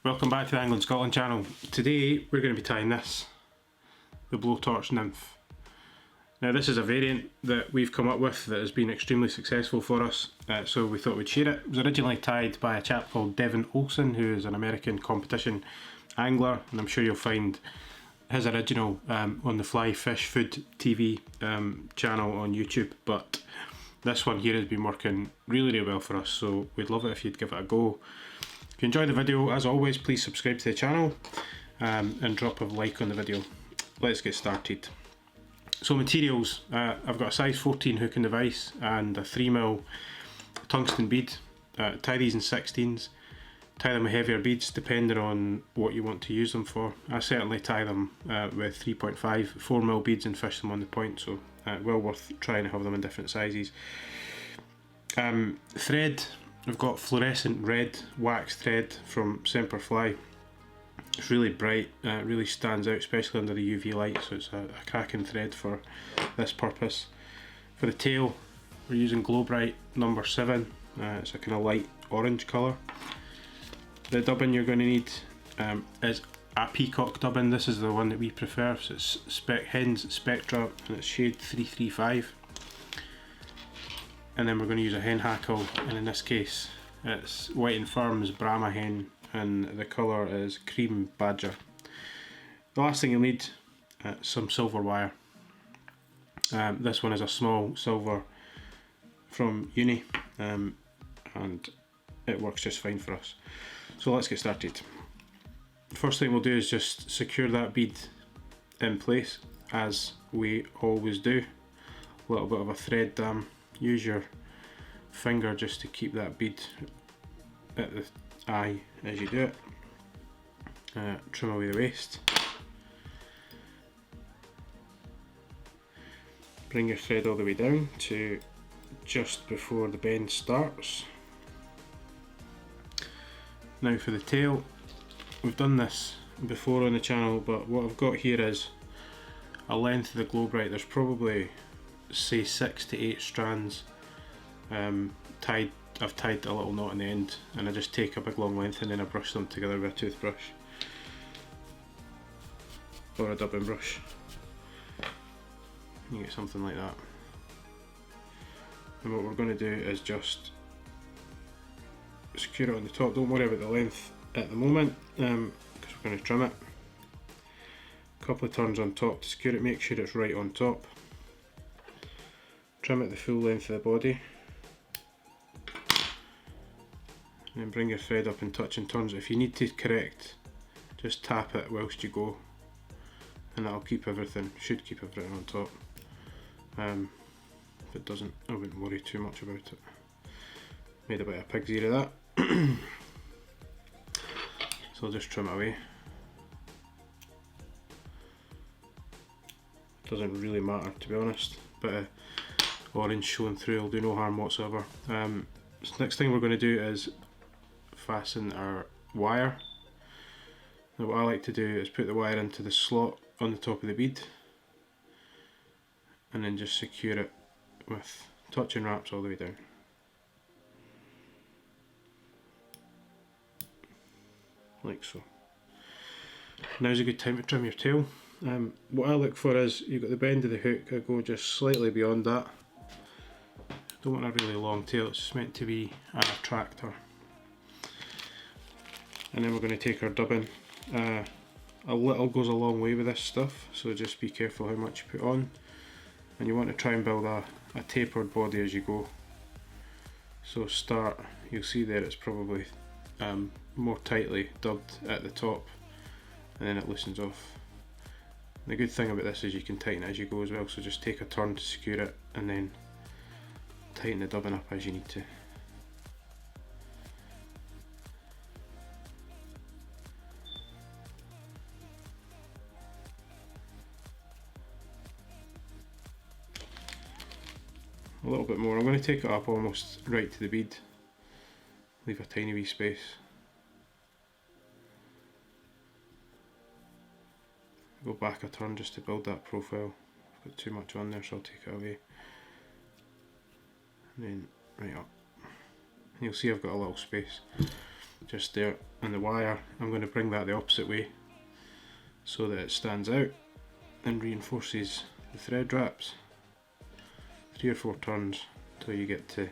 Welcome back to the England Scotland channel. Today we're going to be tying this, the Blowtorch Nymph. Now this is a variant that we've come up with that has been extremely successful for us, so we thought we'd share it. It was originally tied by a chap called Devin Olsen, who is an American competition angler, and I'm sure you'll find his original on the Fly Fish Food TV channel on YouTube, but this one here has been working really well for us, so we'd love it if you'd give it a go. If you enjoyed the video, as always, please subscribe to the channel and drop a like on the video. Let's get started. So materials, I've got a size 14 hook and device and a 3mm tungsten bead. Tie these in 16s. Tie them with heavier beads depending on what you want to use them for. I certainly tie them with 3.5, 4mm beads and fish them on the point, so well worth trying to have them in different sizes. Thread, I've got fluorescent red wax thread from Semperfli. It's really bright, really stands out, especially under the UV light, so it's a cracking thread for this purpose. For the tail, we're using Glo-Brite number 7, it's a kind of light orange colour. The dubbing you're going to need is a peacock dubbing. This is the one that we prefer, so it's Hends Spectra and it's shade 335. And then we're going to use a hen hackle, and in this case it's White and Firm's Brahma hen, and the colour is cream badger. The last thing you'll need some silver wire. This one is a small silver from uni, and it works just fine for us. So let's get started. First thing we'll do is just secure that bead in place, as we always do. A little bit of a thread dam. Use your finger just to keep that bead at the eye as you do it. Trim away the waste. Bring your thread all the way down to just before the bend starts. Now for the tail, we've done this before on the channel, but what I've got here is a length of the Glo-Brite. There's probably, say, 6 to 8 strands I've tied a little knot in the end, and I just take a big long length and then I brush them together with a toothbrush or a dubbing brush. You get something like that. And what we're going to do is just secure it on the top. Don't worry about the length at the moment because we're going to trim it. A couple of turns on top to secure it, make sure it's right on top. Trim it the full length of the body, and then bring your thread up and touch and turns. If you need to correct, just tap it whilst you go, and that'll keep everything, should keep everything on top. If it doesn't, I wouldn't worry too much about it. Made a bit of pig's ear of that. So I'll just trim it away. Doesn't really matter, to be honest, but orange showing through will do no harm whatsoever. So next thing we're going to do is fasten our wire. Now what I like to do is put the wire into the slot on the top of the bead and then just secure it with touching wraps all the way down. Like so. Now's a good time to trim your tail. What I look for is, you've got the bend of the hook, I go just slightly beyond that. Don't want a really long tail, it's just meant to be an attractor. And then we're going to take our dubbing. A little goes a long way with this stuff, so just be careful how much you put on. And you want to try and build a tapered body as you go. So start, you'll see there it's probably more tightly dubbed at the top, and then it loosens off. And the good thing about this is you can tighten it as you go as well, so just take a turn to secure it and then tighten the dubbing up as you need to. A little bit more. I'm going to take it up almost right to the bead. Leave a tiny wee space. Go back a turn just to build that profile. I've got too much on there, so I'll take it away. And then right up. And you'll see I've got a little space. just there, and the wire, I'm going to bring that the opposite way so that it stands out and reinforces the thread wraps. 3 or 4 turns until you get to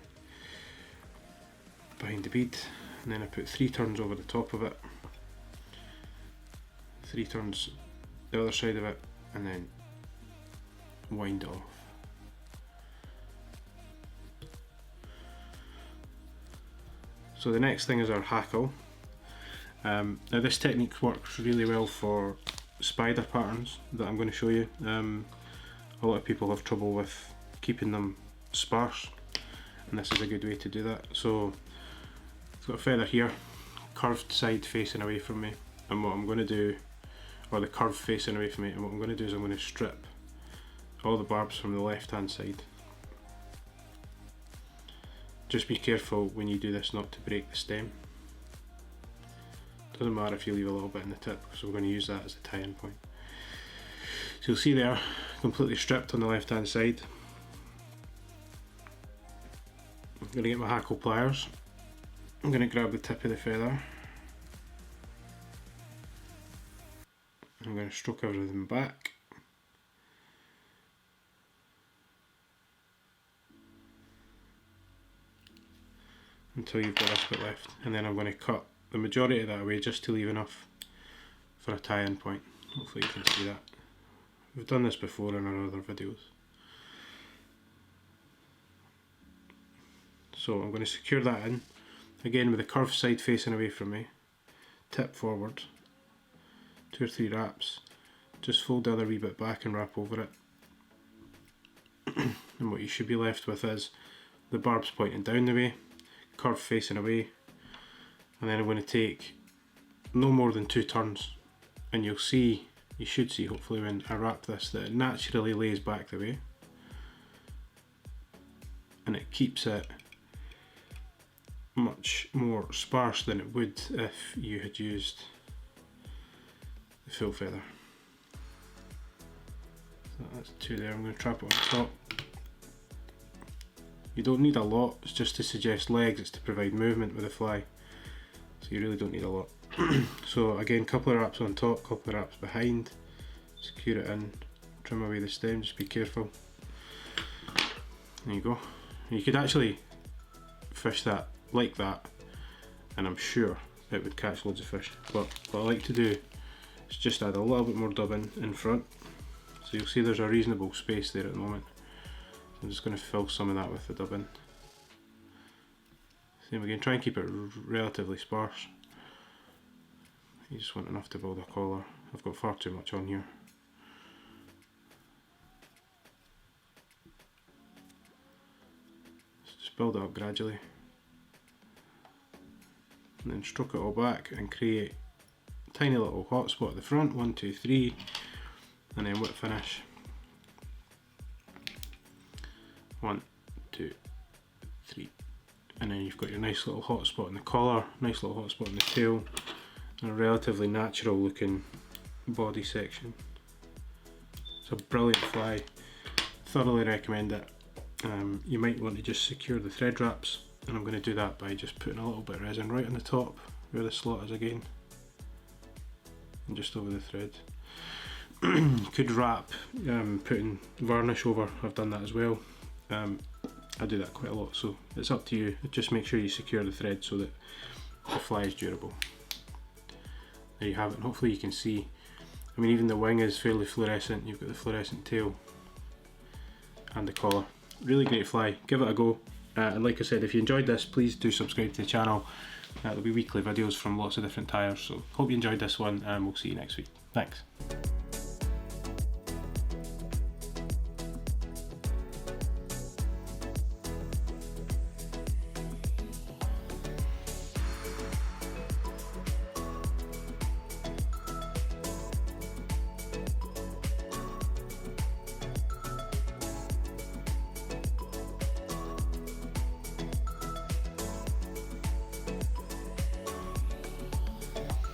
behind the bead, and then I put 3 turns over the top of it, 3 turns the other side of it, and then wind it off. So the next thing is our hackle. Now this technique works really well for spider patterns that I'm going to show you. A lot of people have trouble with keeping them sparse, and this is a good way to do that. So it's got a feather here, curved side facing away from me, and what I'm going to do, or the curve facing away from me, and what I'm going to do is I'm going to strip all the barbs from the left hand side. Just be careful when you do this not to break the stem. Doesn't matter if you leave a little bit in the tip, because we're going to use that as the tie-in point. So you'll see there, completely stripped on the left hand side. I'm going to get my hackle pliers. I'm going to grab the tip of the feather. I'm going to stroke everything back. Until you've got this bit left, and then I'm going to cut the majority of that away just to leave enough for a tie-in point. Hopefully you can see that. We've done this before in our other videos. So I'm going to secure that in, again with the curved side facing away from me, tip forward, 2 or 3 wraps, just fold the other wee bit back and wrap over it. And what you should be left with is the barbs pointing down the way, curve facing away, and then I'm going to take no more than 2 turns, and you'll see, you should see hopefully when I wrap this, that it naturally lays back the way, and it keeps it much more sparse than it would if you had used the full feather. So that's 2 there. I'm going to trap it on top. You don't need a lot, it's just to suggest legs, it's to provide movement with the fly, so you really don't need a lot. So again, couple of wraps on top, couple of wraps behind, secure it in, trim away the stem, just be careful. There you go. You could actually fish that like that, and I'm sure it would catch loads of fish, but what I like to do is just add a little bit more dubbing in front, so you'll see there's a reasonable space there at the moment. I'm just going to fill some of that with the dubbing. Same again, try and keep it relatively sparse. You just want enough to build a collar. I've got far too much on here. So just build it up gradually. And then stroke it all back and create a tiny little hot spot at the front, 1, 2, 3, and then whip finish. 1, 2, 3, and then you've got your nice little hot spot in the collar, nice little hot spot in the tail, and a relatively natural looking body section. It's a brilliant fly, thoroughly recommend it. You might want to just secure the thread wraps, and I'm going to do that by just putting a little bit of resin right on the top where the slot is again, and just over the thread. You could wrap, putting varnish over, I've done that as well. I do that quite a lot, so it's up to you. Just make sure you secure the thread so that the fly is durable. There you have it, and hopefully you can see, I mean, even the wing is fairly fluorescent. You've got the fluorescent tail and the collar. Really great fly, give it a go. And like I said, if you enjoyed this, please do subscribe to the channel. There'll be weekly videos from lots of different tyres, so hope you enjoyed this one, and we'll see you next week. Thanks.